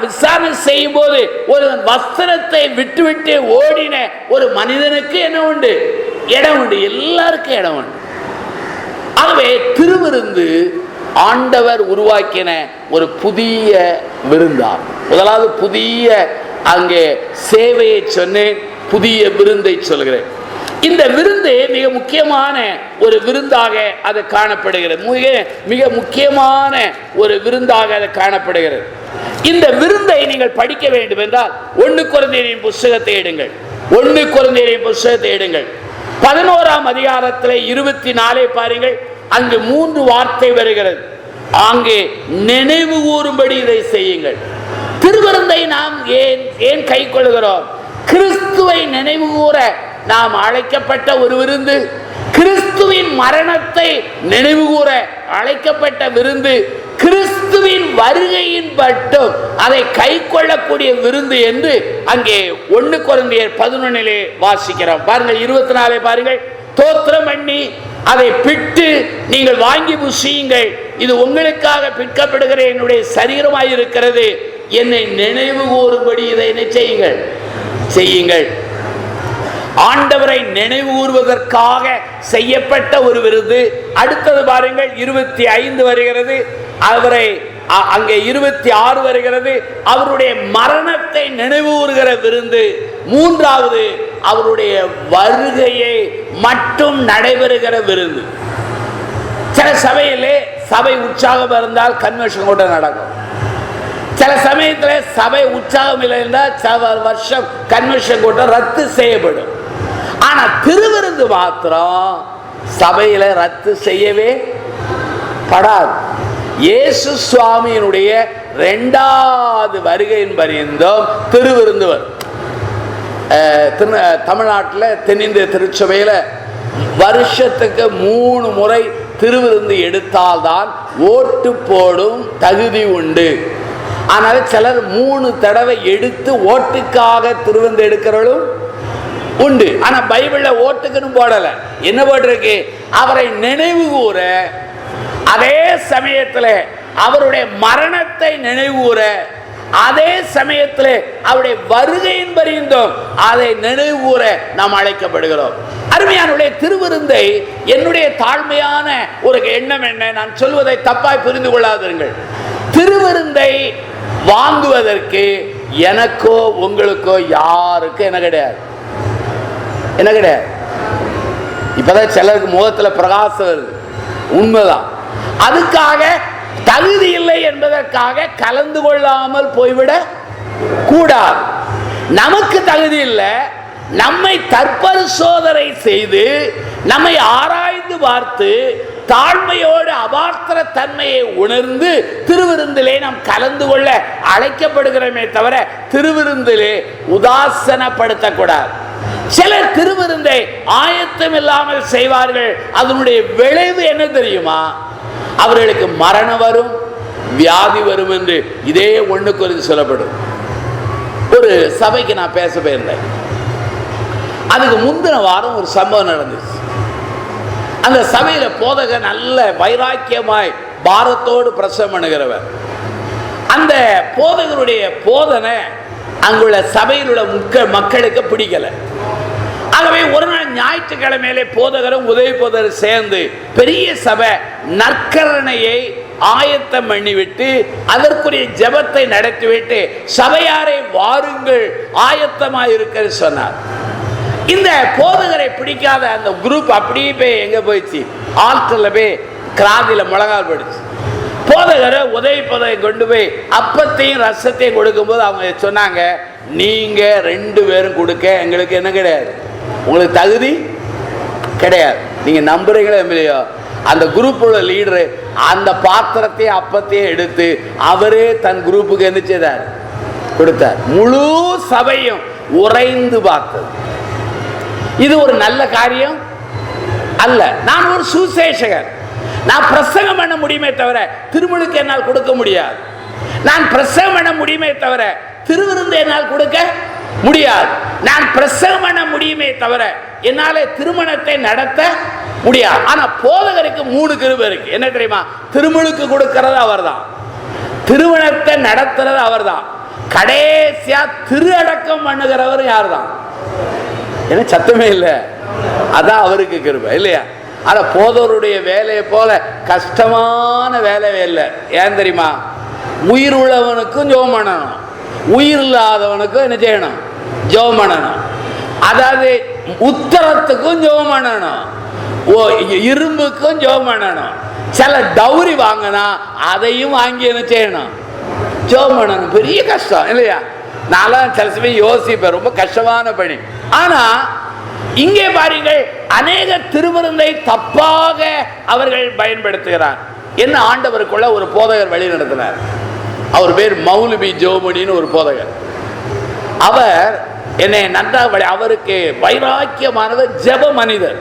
விசாரணை செய்யும் போது ஒரு வஸ்திரத்தை விட்டுவிட்டு ஓடின ஒரு மனிதனுக்கு என்ன உண்டு? இடம் உண்டு. எல்லாருக்கும் இடம் உண்டு. ஆகவே திருவிருந்து ஆண்டவர் உருவாக்கின ஒரு புதிய விருந்தார். முதலாவது புதிய அங்கே சேவையை சொன்னேன், புதிய விருந்தை சொல்கிறேன். இந்த விருந்து மிக முக்கியமான ஒரு விருந்தாக அது காணப்படுகிறது. மிக முக்கியமான ஒரு விருந்தாக அது காணப்படுகிறது. இந்த விருந்தை நீங்கள் படிக்க வேண்டும் என்றால் 1 கொரிந்தியரின் புத்தகத்தை எடுங்கள். 1 கொரிந்தியரின் புத்தகத்தை எடுங்கள். 11ஆம் அதிகாரத்தில் 24 பாருங்கள். அங்கு 3 வார்த்தை வருகிறது. அங்கே நினைவு கூறும்படி இதை செய்யுங்கள். திருவிருந்தை நாம் ஏன் கை கொள்கிறோம்? கிறிஸ்துவை நினைவு கூற நாம் அழைக்கப்பட்ட ஒரு விருந்து. கிறிஸ்துவின் மரணத்தை நினைவு கூற அழைக்கப்பட்ட விருந்து. கிறிஸ்துவின் வருகையின் மட்டும் அதை கை கொள்ளக்கூடிய விருந்து என்று அங்கே 1 கொரிந்தியர் 11 வாசிக்கிறோம். பாருங்கள், 24 பாருங்கள். தோத்திரம் பண்ணி அதை பிட்டு நீங்கள் வாங்கி புசியுங்கள், இது உங்களுக்காக பிற்கப்படுகிற என்னுடைய சரீரமாய் இருக்கிறது, என்னை நினைவு கூறும்படி இதை என்ன செய்யுங்கள். ஆண்டவரை நினைவு கூறுவதற்காக செய்யப்பட்ட ஒரு விருது. அடுத்தது பாருங்கள், 25 வருகிறது. அவரை அங்கே 26 வருகிறது. அவருடைய மரணத்தை நினைவு கூறுகிற விருந்து. 3வது அவருடைய வருகையை மட்டும் நடைபெறுகிற விருந்து. சில சபையிலே சபை உற்சாகம் இருந்தால் கன்வென்ஷன் கூட நடக்கும். சில சமயத்தில் சபை உற்சாகம் இல்லை என்றால் வருஷம் கன்வென்ஷன் கூட்டம் ரத்து செய்யப்படும். ஆனா திருவிருந்து மாத்திரம் சபையில ரத்து செய்யவே படாது. இயேசு சுவாமியினுடைய 2வது வருகையின் பரியந்தம் திருவிருந்து வரும். தமிழ்நாட்டில் தென்னிந்திய திருச்சபையில வருஷத்துக்கு 3 முறை திருவிருந்து எடுத்தால்தான் ஓட்டு போடும் தகுதி உண்டு. ஆனால் சிலர் 3 தடவை எடுத்து ஓட்டுக்காக திருவிருந்து எடுக்கிறவர்களும் உண்டு. ஆனா பைபிள்ல ஓட்டுக்குன்னு போடல. என்ன போட்டிருக்கு? அவரை நினைவு கூற, அதே சமயத்தில் அவருடைய மரணத்தை நினைவு கூற, அதே சமயத்தில் அவருடைய வருகையின் பரிந்தும் அதை நினைவு கூற நாம் அழைக்கப்படுகிறோம். அருமையானுடைய திருவிருந்தை என்னுடைய தாழ்மையான ஒரு எண்ணம் என்ன, நான் சொல்வதை தப்பாய் புரிந்து கொள்ளாதீர்கள். திருவிருந்தை வாங்குவதற்கு எனக்கோ உங்களுக்கோ யாருக்கும் என்ன கிடையாது. இப்பதான் சிலருக்கு முகத்துல பிரகாசம் வருது, உண்மைதான். அதுக்காக தகுதி இல்லை என்பதற்காக கலந்து கொள்ளாமல் போய்விட கூடாது. நமக்கு தகுதி இல்லை, நம்மை தற்பரிசோதனை செய்து நம்மை ஆராய்ந்து பார்த்து தாழ்மையோடு அபார்த்தர தன்மையை உணர்ந்து திருவிருந்திலே நாம் கலந்து கொள்ள அழைக்கப்படுகிறோமே தவிர திருவிருந்திலே உதாசனப்படுத்தக்கூடாது. சிலர் திருவிருந்தை ஆயத்தம் இல்லாமல் செய்வார்கள். அதனுடைய விளைவு என்ன தெரியுமா? அவர்களுக்கு மரணம் வரும், வியாதி வரும் என்று இதே 1 கொரிந்தியர் சொல்லப்படும். ஒரு சபைக்கு நான் பேச போயிருந்தேன். அதுக்கு முந்தின வாரம் ஒரு சம்பவம் நடந்துச்சு. அந்த சபையில போதகர் நல்ல வைராக்கியமாய் பாரத்தோடு பிரசவம் பண்ணுகிறவர். அந்த போதகருடைய போதனை அங்குள்ள சபையில் உள்ள மக்களுக்கு பிடிக்கல. ஆகவே ஒரு நாள் ஞாயிற்றுக்கிழமையிலே போதகரும் உதவி போதகரும் சேர்ந்து பெரிய சபை நற்கரணையை ஆயத்தம் பண்ணிவிட்டு அதற்குரிய ஜெபத்தை நடத்திவிட்டு சபையாரை வாருங்கள் ஆயத்தமாயிருக்க சொன்னார். இந்த போதகரை பிடிக்காத அந்த குரூப் அப்படியே போய் எங்க போயிடுச்சு, ஆல்டர்ல போய் கிராதியில முழங்கால் போயிடுச்சு. போதகரை உதவி போதகை கொண்டு போய் அப்பத்தையும் ரசத்தையும் கொடுக்கும் போது அவங்க சொன்னாங்க, நீங்க 2 பேரும் கொடுக்க எங்களுக்கு என்ன கிடையாது, உங்களுக்கு தகுதி கிடையாது. நீங்க நம்புறீங்களோ இல்லையோ, அந்த குரூப் உள்ள லீடரு அந்த பாத்திரத்தையும் அப்பத்தையும் எடுத்து அவரே தன் குரூப்புக்கு என்ன செய்தார், கொடுத்தார். முழு சபையும் உறைந்து பார்த்தது. இது ஒரு நல்ல காரியம் அல்ல. நான் ஒரு சுசேஷகர், நான் பிரசங்கம் பண்ண முடியுமே தவிர திருமுழுக்கு என்னால் கொடுக்க முடியாது. நான் பிரசங்கம் பண்ண முடியுமே தவிர திருவிருந்து என்னால் கொடுக்க முடியாது. நான் பிரசங்கம் பண்ண முடியுமே தவிர என்னால திருமணத்தை நடத்த முடியாது. ஆனா போதகருக்கு 3 கிருபை இருக்கு. என்ன தெரியுமா? திருமுழுக்கு கொடுக்கிறது அவர்தான், திருமணத்தை நடத்துறது அவர்தான், கடைசியா திரு அடக்கம் பண்ணுகிறவர் யார் தான்? என்ன சத்தமே இல்லை, அதான் அவருக்கு கிருபை இல்லையா? ஆனா போதவருடைய வேலையை போல கஷ்டமான வேலையே இல்லை. ஏன் தெரியுமா? உயிர் உள்ளவனுக்கும் ஜெபம் பண்ணணும், உயிர் இல்லாதவனுக்கும் என்ன செய்யணும், ஜெபம் பண்ணணும். அதாவது உத்தரத்துக்கும் ஜெபம் பண்ணணும், இரும்புக்கும் ஜெபம் பண்ணணும். சில டவுரி வாங்கினா அதையும் வாங்கி என்ன செய்யணும், ஜெபம் பண்ணணும். பெரிய கஷ்டம் இல்லையா? நான் சில சமயம் யோசிப்பேன், ரொம்ப கஷ்டமான பணி. ஆனா இங்கே பாருங்கள், அநேக திருவிருந்தை தப்பாக அவர்கள் பயன்படுத்துகிறார். என்ன ஆண்டவருக்குள்ள ஒரு போதகர் வழி நடத்தினார். அவர் பேர் மௌலவி ஜோமணின்னு ஒரு போதகர். அவர் என்னை நன்றாக, அவருக்கு வைராக்கியமானவர், ஜெப மனிதர்.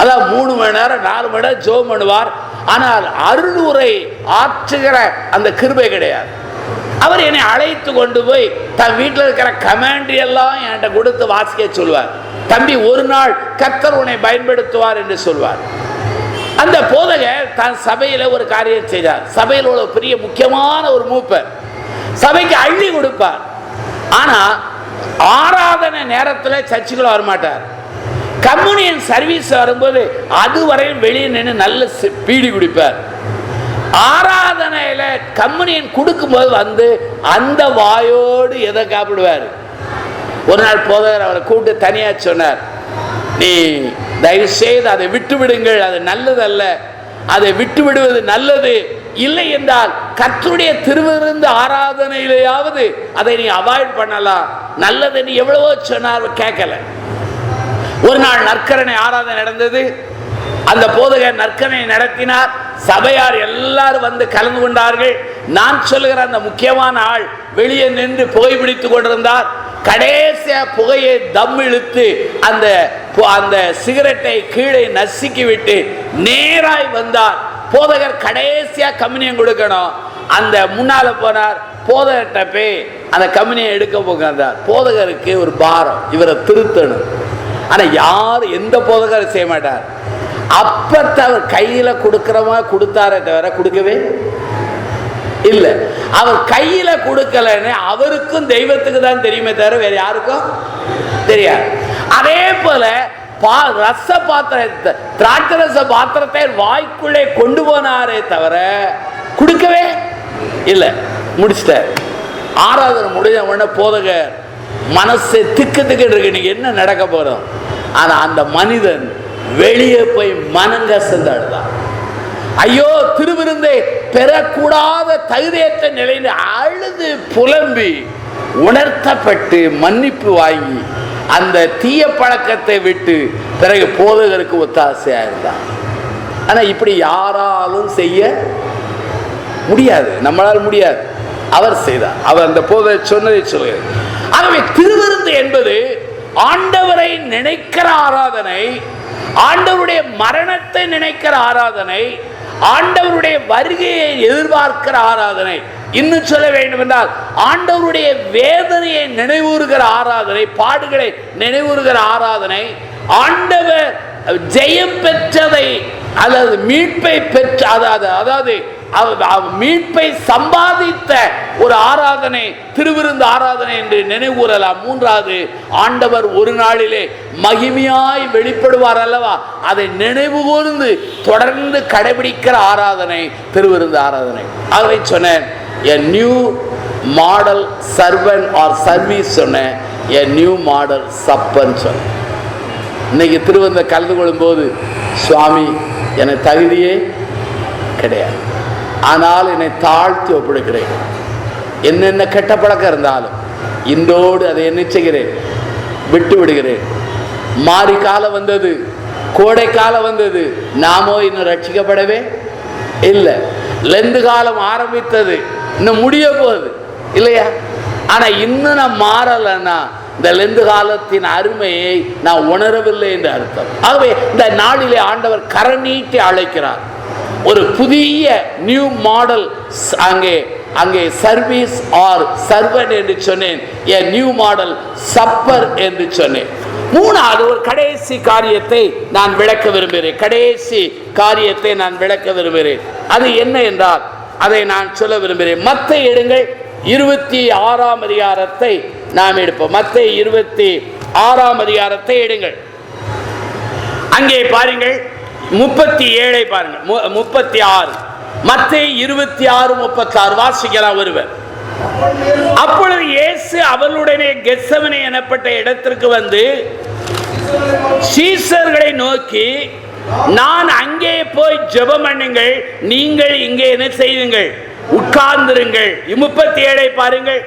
அதாவது 3 மணி நேரம் 4 மணி நேரம் ஜெபம் பண்ணுவார். ஆனால் அருளுரை ஆற்றுகிற அந்த கிருபை கிடையாது. அவர் என்னை அழைத்து கொண்டு போய் தன் வீட்டில் இருக்கிற கமாண்ட்ரி எல்லாம் என்கிட்ட கொடுத்து வாசிக்க சொல்வார். தம்பி, ஒரு நாள் கர்த்தர் உன்னை பயன்படுத்துவார் என்று சொல்வார். அந்த போதகர் தன் சபையில ஒரு காரியம் செய்தார். சபையில் உள்ள பெரிய முக்கியமான ஒரு மூப்பர் சபைக்கு அள்ளி கொடுப்பார். ஆனா ஆராதனை நேரத்தில் சர்ச்சுக்குள்ள வரமாட்டார். கம்யூனியன் சர்வீஸ் வரும்போது அதுவரையும் வெளியே நின்று நல்ல பீடி குடிப்பார். ஆராதனையில கம்யூனியன் கொடுக்கும் போது வந்து அந்த வாயோடு எதை சாப்பிடுவார். ஒரு நாள் போதகர் அவரை கூப்பிட்டு தனியா சொன்னார், நீ தயவு செய்து அதை விட்டு விடுங்கள், அது நல்லதல்ல, அதை விட்டு விடுவது நல்லது. இல்லை என்றால் கர்த்தருடைய திருவிருந்து ஆராதனையிலேயாவது அதை நீ அவாய்ட் பண்ணலாம், நல்லது. நீ எவ்வளவோ சொன்னார், கேட்கல. ஒரு நாள் நற்கரணை ஆராதனை நடந்தது. அந்த போதகர் நற்கரணை நடத்தினார். சபையார் எல்லாரும் வந்து கலந்து கொண்டார்கள். நான் சொல்லுகிற அந்த முக்கியமான ஆள் வெளியே நின்று புகைப்பிடித்துக் கொண்டிருந்தார். கடைசியா புகையை தம் இழுத்து அந்த சிகரெட்டை கீழே நசுக்கி விட்டு நேராய் வந்தார். போதகர் கடைசியா கம்யூனியன் கொடுக்கணும். அந்த முன்னால போனார். போதகர்கிட்ட போய் அந்த கம்யூனியன் எடுக்க போகிறார். போதகருக்கு ஒரு பாரம், இவரை திருத்தணும். ஆனா யார் எந்த போதகரும் செய்ய மாட்டார். அப்பத்த அவர் கையில கொடுக்கிறவங்க கொடுத்தாரே தவிர கொடுக்கவே இல்லை. அவர் கையில கொடுக்கலன்னு அவருக்கும் தெய்வத்துக்கு தான் தெரியுமே தவிர வேற யாருக்கும் தெரியாது. அதே போல ரச பாத்திரத்தை, திராட்சை ரச பாத்திரத்தை வாய்க்குள்ளே கொண்டு போனாரே தவிர கொடுக்கவே இல்லை. முடிச்சிட்டார். ஆராதனை முடிஞ்ச உடனே போதகர் மனசு திக்கு இருக்கு, நீங்க என்ன நடக்க போறோம். ஆனா அந்த மனிதன் வெளியே போய் மனங்கசந்து அழுதான். ஐயோ, திருவிருந்தை பெறக்கூடாத தகுதியற்ற நிலையில் அழுது புலம்பி உணர்த்தப்பட்டு மன்னிப்பு வாங்கி அந்த தீய பழக்கத்தை விட்டு பிறகு போதகருக்கு ஒத்தாசையா இருந்தான். ஆனா இப்படி யாராலும் செய்ய முடியாது, நம்மளால் முடியாது. அவர் செய்தார். அவர் அந்த போதகர் சொன்னதை சொல்கிறார். ஆகவே திருவிருந்து என்பது ஆண்டவரை நினைக்கிற ஆராதனை, ஆண்டவருடைய மரணத்தை நினைக்கிற ஆராதனை, ஆண்டவருடைய வருகையை எதிர்பார்க்கிற ஆராதனை. இன்னும் சொல்ல வேண்டும் என்றால் ஆண்டவருடைய வேதனையை நினைவுறுகிற ஆராதனை, பாடுகளை நினைவுறுகிற ஆராதனை, ஆண்டவர் ஜெயம் பெற்றதை அல்லது மீட்பை பெற்ற அதாவது மீட்பை சம்பாதித்த ஒரு ஆராதனை திருவிருந்து ஆராதனை என்று நினைவுறலாம். மூன்றாவது, ஆண்டவர் ஒரு நாளிலே மகிமையாய் வெளிப்படுவார் அல்லவா, அதை நினைவு கூர்ந்து தொடர்ந்து கடைபிடிக்கிற ஆராதனை திருவிருந்து ஆராதனை. ஆகவே சொன்னேன், a new model servant or service சொன்னேன், a new model supper சொன்னேன். இன்னைக்கு திருவிருந்த கலந்து கொள்ளும் போது, சுவாமி எனக்கு தகுதியே கிடையாது, ஆனால் என்னை தாழ்த்தி ஒப்பிடுகிறேன், என்னென்ன கெட்ட பழக்கம் இருந்தாலும் இன்றோடு அதை என்ன செய்கிறேன், விட்டு விடுகிறேன். மாரி காலம் வந்தது, கோடை காலம் வந்தது, நாமோ இன்னும் ரட்சிக்கப்படவே இல்லை. லெந்து காலம் ஆரம்பித்தது, இன்னும் முடிய போகுது இல்லையா? ஆனா இன்னும் நான் மாறலைன்னா இந்த லெந்து காலத்தின் அருமையை நான் உணரவில்லை என்று அர்த்தம். ஆகவே இந்த நாளிலே ஆண்டவர் கரநீட்டி அழைக்கிறார். ஒரு புதிய நியூ மாடல், அங்கே சர்வீஸ் ஆர் சர்வன் என்று சொன்னேன், a நியூ மாடல் சப்பர் என்று சொன்னேன். மூணாவது ஒரு கடைசி காரியத்தை நான் விளக்க விரும்புகிறேன். கடைசி காரியத்தை நான் விளக்க விரும்புகிறேன். அது என்ன என்றால் அதை நான் சொல்ல விரும்புகிறேன். மத்தேயு எடுங்கள், 26ஆம் அதிகாரத்தை நாம் எடுப்போம். மத்தேயு 26ஆம் அதிகாரத்தை எடுங்கள். அங்கே பாருங்கள், 37 பாருங்கள், 36. மத்தேயு 26:36 வாசிக்கலாம் ஒருவர். அப்பொழுது இயேசு அவளுடனே கெத்செமனே எனப்பட்ட இடத்திற்கு வந்து சீஷர்களை நோக்கி, நான் அங்கே போய் ஜெபம் பண்ணுங்கள், நீங்கள் இங்கே என்ன செய்யுங்கள், உட்கார்ந்திருங்கள். 37 பாருங்கள்.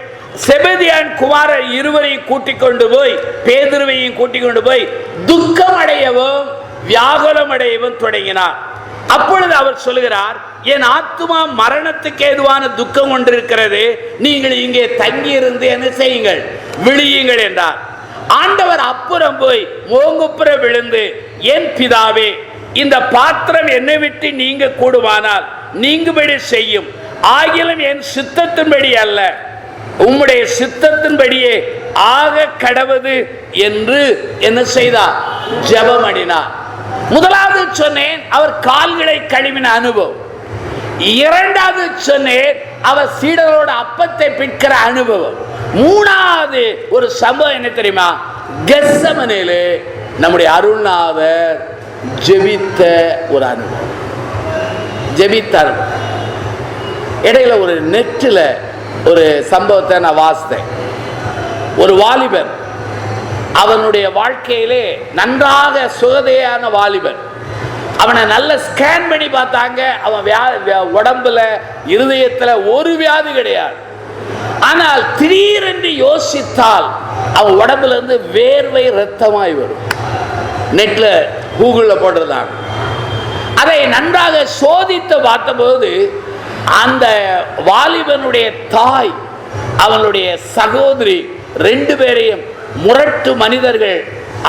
செபதியான் குமாரர் இருவரையும் கூட்டிக் கொண்டு போய், பேதுருவையும் கூட்டிக் கொண்டு போய் துக்கம் அடையவும் வியாகுலம் அடையவும் தொடங்கினார். அப்பொழுது அவர் சொல்கிறார், என் ஆத்துமா மரணத்துக்கு ஏதுவான துக்கம் கொண்டிருக்கிறது, நீங்கள் இங்கே தங்கியிருந்து என்ன செய்யுங்கள், விழியுங்கள் என்றார். ஆண்டவர் அப்புறம் போய் மோங்குப்புற விழுந்து, என் பிதாவே, இந்த பாத்திரம் என்னை விட்டு நீங்க கூடுமானால் நீங்கும்படி செய்யும், ஆகிலும் என் சித்தத்தின்படி அல்ல, உம்முடைய சித்தத்தின்படியே ஆக கடவது என்று என்ன செய்தார், ஜெபம் பண்ணினார். முதலாவது சொன்னேன், அவர் கால்களை கழுவின அனுபவம். இரண்டாவது சொன்னேன், அவர் சீடரோட அப்பத்தை பிற்கிற அனுபவம். மூணாவது ஒரு சம்பவம் என்ன தெரியுமா, கெத்செமனேலே நம்முடைய அருள்நாதர் ஜெபித்த ஒரு அனுபவம். ஜெபித்த அனுபவம். இடையில ஒரு நெட்டில் ஒரு சம்பவத்தை நான் வாசித்தேன். ஒரு வாலிபன், அவனுடைய வாழ்க்கையிலே நன்றாக சுகதையான வாலிபன், அவனை நல்ல ஸ்கேன் பண்ணி பார்த்தாங்க, அவன் உடம்புல இருதயத்துல ஒரு வியாதி கிடையாது. ஆனால் திடீரென்று யோசித்தால் அவன் உடம்புல இருந்து வேர்வை ரத்தமாய் வரும். நெட்ல கூகுள்ல போட்டிருந்தாங்க. அதை நன்றாக சோதித்து பார்த்தபோது அந்த வாலிபனுடைய தாய், அவனுடைய சகோதரி, 2 பேரையும் முரட்டு மனிதர்கள்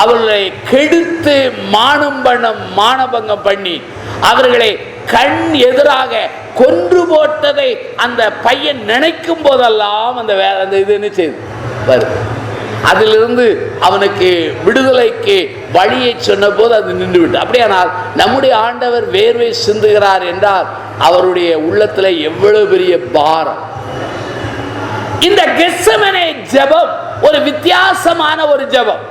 அவர்களை கெடுத்து மானபங்கம் பண்ணி அவர்களை கண் எதிராக கொன்று போட்டதை அந்த பையன் நினைக்கும் போதெல்லாம் அந்த இது என்ன செய்து வருது. அதிலிருந்து அவனுக்கு விடுதலைக்கு வழியை சொன்ன போது அது நின்று விட்டு. அப்படியானால் நம்முடைய ஆண்டவர் வேர்வை சிந்துகிறார் என்றால் அவருடைய உள்ளத்துல எவ்வளவு பெரிய பாரம். இந்த கெத்செமனே ஜெபம் ஒரு வித்தியாசமான ஒரு ஜெபம்.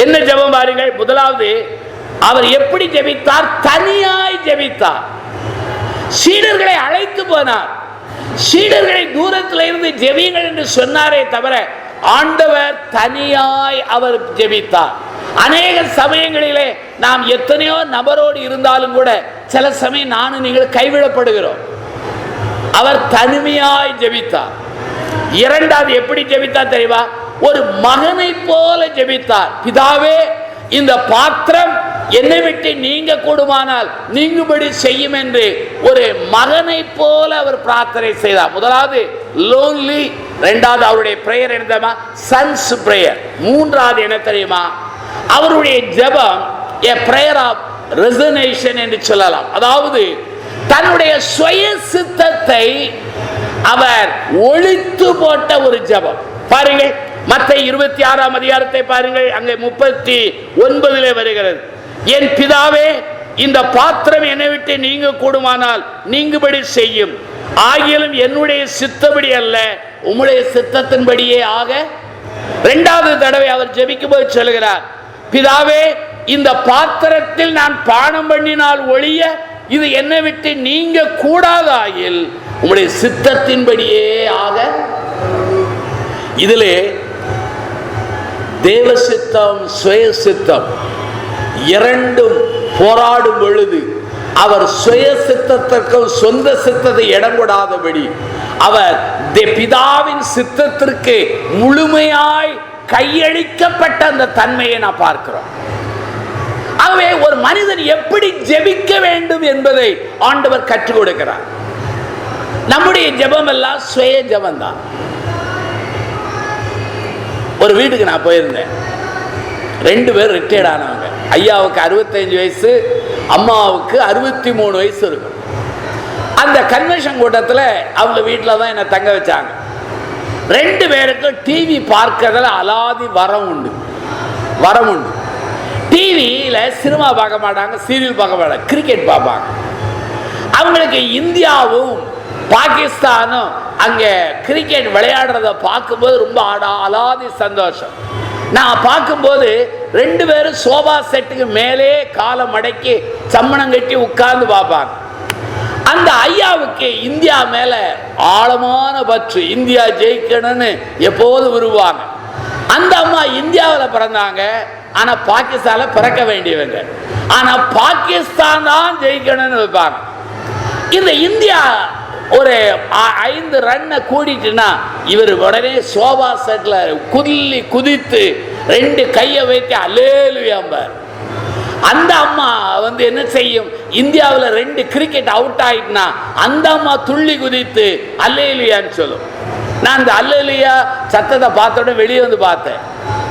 என்ன ஜெபம் பாருங்கள். முதலாவது, அவர் எப்படி ஜெபித்தார், தனியாய் ஜெபித்தார். சீடர்களை அழைத்து போனார். சீடர்களை தூரத்தில் இருந்து ஜெபியுங்கள் என்று சொன்னாரே தவிர ஆண்டவர் தனியாய் அவர் ஜெபித்தார். அநேக சமயங்களிலே நாம் எத்தனையோ நபரோடு இருந்தாலும் கூட சில சமயம் நானும் நீங்கள் கைவிடப்படுகிறோம். அவர் தனிமையாய் ஜெபித்தார். இரண்டாவது எப்படி ஜெபித்தார் தெரியுமா, ஒரு மகனை போல ஜெபித்தார். பிதாவே, இந்த பாத்திரம் என்னை விட்டு நீங்க கூடுமானால் நீங்கும்படி செய்யும் என்று ஒரு மகனை போல அவர் பிரார்த்தனை செய்தார். முதலாவது லோன்லி, இரண்டாவது அவருடைய பிரேயர் என்ன தெரியுமா, சன்ஸ் பிரேயர். மூன்றாவது என்ன தெரியுமா, அவருடைய ஜெபம் a prayer of resignation என்று சொல்லலாம். அதாவது தன்னுடைய சுய சித்தத்தை அவர் ஒழித்து போட்ட ஒரு ஜெபம். பாருங்கள், மத்தேயு 26ஆம் அதிகாரத்தை பாருங்கள், அங்கே 39 வருகிறது. என் பிதாவே, இந்த பாத்திரம் என்னை விட்டு நீங்க கூடுமானால் நீங்கும்படி செய்யும், ஆகிலும் என்னுடைய சித்தப்படி அல்ல உம்முடைய சித்தத்தின்படியே ஆக. இரண்டாவது தடவை அவர் ஜெபிக்கும் போது சொல்கிறார், பிதாவே, இந்த பாத்திரத்தில் நான் பானம் பண்ணினால் ஒழிய இது என்னை விட்டு நீங்க கூடாதாயில் உம்முடைய சித்தத்தின்படியே ஆக. இதிலே தேவ சித்தம், சுய சித்தம் இரண்டும் போராடும் பொழுது அவர் சுய சித்தத்திற்கும் சொந்த சித்தத்தை இடம் கொடாதபடி அவர் பிதாவின் சித்தத்திற்கு முழுமையாய் கையளிக்கப்பட்ட அந்த தன்மையை நான் பார்க்கிறோம். ஆகவே ஒரு மனிதன் எப்படி ஜெபிக்க வேண்டும் என்பதை ஆண்டவர் கற்றுக் கொடுக்கிறார். நம்முடைய ஜெபம் எல்லாம் சுய ஜெபம் தான். ஒரு வீட்டுக்கு நான் போயிருந்தேன். 2 பேர் ரிட்டையர்ட் ஆனவங்க. ஐயாவுக்கு 65 வயசு, அம்மாவுக்கு 63 வயசு இருக்கும். அந்த கன்வென்ஷன் கூட்டத்தில் அவங்க வீட்டில் தான் என்னை தங்க வச்சாங்க. 2 பேருக்கும் டிவி பார்க்கறதுல அலாதி வரம் உண்டு. டிவியில சினிமா பார்க்க மாட்டாங்க, சீரியல் பார்க்க மாட்டாங்க, கிரிக்கெட் பார்ப்பாங்க. அவங்களுக்கு இந்தியாவும் பாகிஸ்தானும் அங்கே கிரிக்கெட் விளையாடுறத பார்க்கும்போது ரொம்ப அலாதி சந்தோஷம். நான் பார்க்கும்போது 2 பேரும் சோபா செட்டுக்கு மேலே காலை மடக்கி சம்மணம் கட்டி உட்கார்ந்து பார்ப்பாங்க. அந்த ஐயாவுக்கு இந்தியா மேல ஆழமான பற்று, இந்தியா ஜெயிக்கணும்னு எப்போது விரும்புவாங்க. அந்த அம்மா இந்தியாவில் பிறந்தாங்க, ஆனா பாகிஸ்தான்ல பிறக்க வேண்டியவங்க. ஆனா பாகிஸ்தான் தான் ஜெயிக்கணும்னு வைப்பாங்க. இந்த இந்தியா ஒரு 5 ரன்னை கூடிட்டுனா இவர் உடனே சோபா செட்ல குதித்து 2 கையை வைத்து அல்லேலுயாம்பார். அந்த அம்மா என்ன செய்யும், இந்தியாவில் 2 கிரிக்கெட் அவுட் ஆயிட்டுனா அந்த அம்மா துள்ளி குதித்து அல்லேலுயான்னு சொல்லும். நான் அந்த அல்லேலுயா சத்தத்தை பார்த்தோட வெளியே வந்து பார்த்தேன்.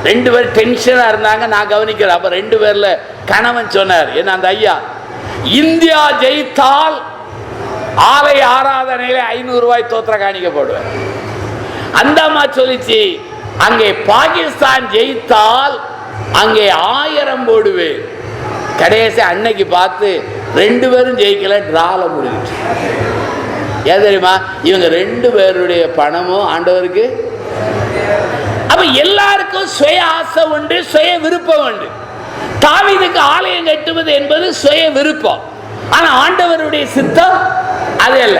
2 பேர் டென்ஷனா இருந்தாங்க, நான் கவனிக்கிறேன். அப்ப 2 பேர்ல கணவன் சொன்னார், என்ன அந்த ஐயா, இந்தியா ஜெயித்தால் ஆலய ஆராதனையில 500 ரூபாய் தோத்திர காணிக்க போடுவேன். அந்த அம்மா சொல்லிச்சு, அங்கே பாகிஸ்தான் ஜெயித்தால் அங்கே 1000 போடுவேன். கடைசி அன்னைக்கு பார்த்து 2 பேரும் ஜெயிக்கல, டிரால முடிஞ்சிச்சு. ஏன் தெரியுமா, இவங்க 2 பேருடைய பணமும் ஆண்டவருக்கு. அப்ப எல்லாருக்கும் சுய ஆசை உண்டு, சுய விருப்பம் உண்டு. தாவீதுக்கு ஆலயம் கட்டுவது என்பது சுய விருப்பம், ஆனா ஆண்டவருடைய சித்தம் அது அல்ல.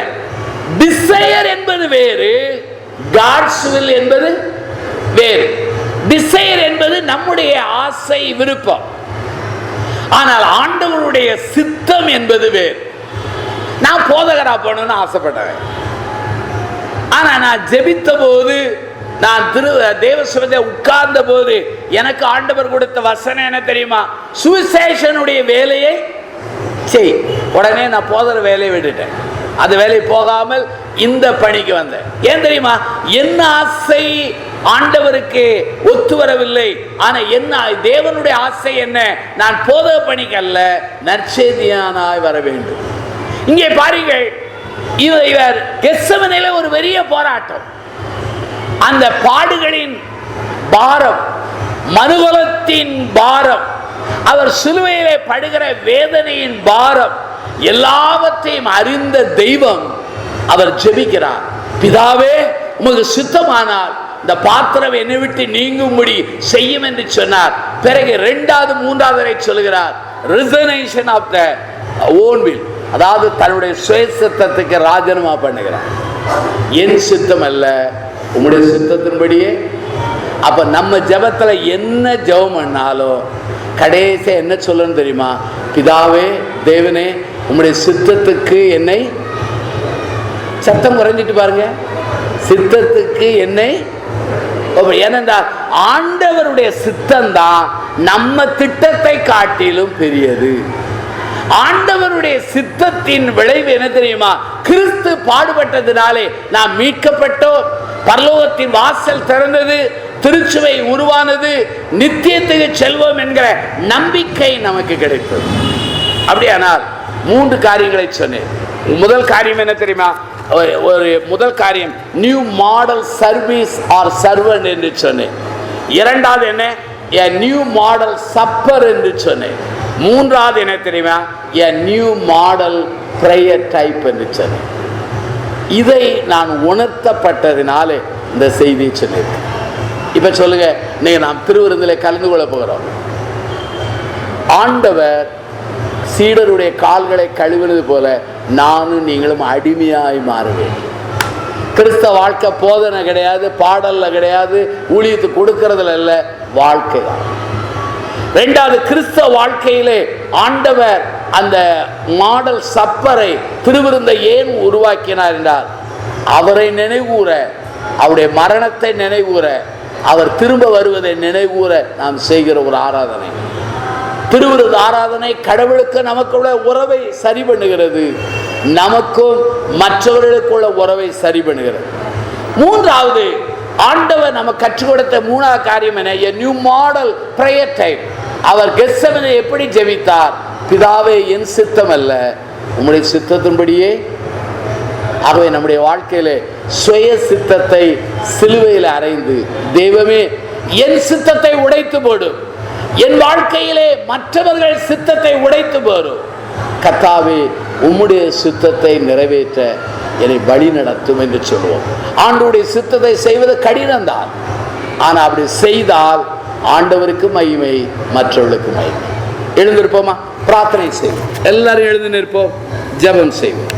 டிசையர் என்பது வேறு, காட்ஸ் வில் என்பது வேறு. டிசையர் என்பது நம்முடைய ஆசை, விருப்பம். ஆனால் ஆண்டவருடைய சித்தம் என்பது வேறு. நான் போதகரா போகணும்னு ஆசைப்பட்டேன். ஆனா நான் ஜெபித்த போது, நான் தேவசபையில உட்கார்ந்த போது எனக்கு ஆண்டவர் கொடுத்த வசனம் என்ன தெரியுமா, சுவிசேஷனுடைய வேலையை செய். உடனே நான் போதற வேலையை விட்டுட்டேன். அந்த வேலையை போகாமல் இந்த பணிக்கு வந்தேன். ஏன் தெரியுமா, என்ன ஆசை ஆண்டவருக்கு ஒத்து வரவில்லை. ஆனா என்ன தேவனுடைய ஆசை என்ன, நான் போதக பணிக்கு அல்ல, நற்செய்தியானாய் வர வேண்டும். இங்கே பாருங்கள், இவர் கெத்செமனேல ஒரு பெரிய போராட்டம். அந்த பாடுகளின் பாரம், மனுகுலத்தின் பாரம், அவர் சிலுவையிலே படுகிற வேதனையின் பாரம் எல்லாவற்றையும் அறிந்த தெய்வம் அவர் ஜெபிக்கிறார். பிதாவே, உமக்கு சித்தமானால் இந்த பாத்திரம் என்னை விட்டு நீங்கும்படி செய்யும் என்று சொன்னார். பிறகு 2வது 3வது சொல்கிறார், reservation of the own will, அதாவது தன்னுடைய சுய சித்தத்துக்கு ராஜினாமா பண்ணுகிறார். என் சித்தம் அல்ல, உம்முடைய சித்தத்தின்படியே. அப்ப நம்ம ஜெபத்துல என்ன ஜெபம் பண்ணாலும் கடைசியா என்ன சொல்லணும் தெரியுமா, பிதாவே, தேவனே, உம்முடைய சித்தத்துக்கு என்னை, சத்தம் குறைஞ்சிட்டு பாருங்க, சித்தத்துக்கு என்னை. ஏனென்றால் ஆண்டவருடைய சித்தம் தான் நம்ம திட்டத்தை காட்டிலும் பெரியது. ஆண்டவருடைய சித்தத்தின் விளைவு என்ன தெரியுமா, கிறிஸ்து பாடுபட்டதினாலே நாம் மீட்கப்பட்டோம், பரலோகத்தின் வாசல் திறந்தது, திருச்சுவை உருவானது, நித்தியத்துக்கு செல்வோம் என்கிற நம்பிக்கை நமக்கு கிடைத்தது. அப்படியானால் 3 காரியங்களை சொன்னேன். முதல் காரியம் என்ன தெரியுமா? ஒரு முதல் காரியம் new model service or servant என்று சொன்னேன். இரண்டாவது என்ன? a நியூ மாடல் சப்பர் என்று சொன்னேன். மூன்றாவது என்ன தெரியுமா? a new model prayer type என்று சொன்னேன். இதை நான் உணர்த்தப்பட்டதினாலே இந்த செய்தியை சொல்லியிருக்கேன். இப்ப சொல்லுங்க, நீங்க நாம் திருவிருந்தில் கலந்து கொள்ள போகிறோம். ஆண்டவர் சீடருடைய கால்களை கழுவினது போல நானும் நீங்களும் அடிமையாய் மாறுவேன். கிறிஸ்தவ வாழ்க்கை போதனை கிடையாது, பாடல்ல கிடையாது, ஊழியத்துக்கு கொடுக்கறதுல இல்ல, வாழ்க்கை தான். இரண்டாவது, கிறிஸ்தவ வாழ்க்கையிலே ஆண்டவர் அந்த மாடல் சப்பரை திருவிருந்தை ஏன் உருவாக்கினார் என்றால், அவரை நினைவூர, அவருடைய மரணத்தை நினைவூர, அவர் திரும்ப வருவதை நினைவூர நாம் செய்கிற ஒரு ஆராதனை. திருவிருந்த ஆராதனை கடவுளுக்கு நமக்குள்ள உறவை சரி பண்ணுகிறது, நமக்கும் மற்றவர்களுக்குள்ள உறவை சரி பண்ணுகிறது. மூன்றாவது, ஆண்டவர் நமக்கு கற்றுக் கொடுத்த மூணாவது காரியம் என்ன? a new model prayer type. அவர் கெத்செமனே எப்படி ஜெபித்தார்? பிதாவே, என் சித்தம் அல்ல, உம்முடைய சித்தத்தின்படியே. ஆகவே நம்முடைய வாழ்க்கையிலே சுய சித்தத்தை சிலுவையில் அறைந்து, தெய்வமே என் சித்தத்தை உடைத்து போடும், என் வாழ்க்கையிலே மற்றவர்கள் சித்தத்தை உடைத்து போடும், கர்த்தாவே உம்முடைய சித்தத்தை நிறைவேற்ற என்னை வழி நடத்தும் என்று சொல்லுவோம். ஆண்டவருடைய சித்தத்தை செய்வது கடினம்தான், ஆனால் அப்படி செய்தால் ஆண்டவருக்கு மகிமை, மற்றவர்களுக்கு மகிமை. எழுந்திருப்போமா? பிரார்த்தனை செய்வோம். எல்லாரும் எழுந்து நிற்போம், ஜெபம் செய்வோம்.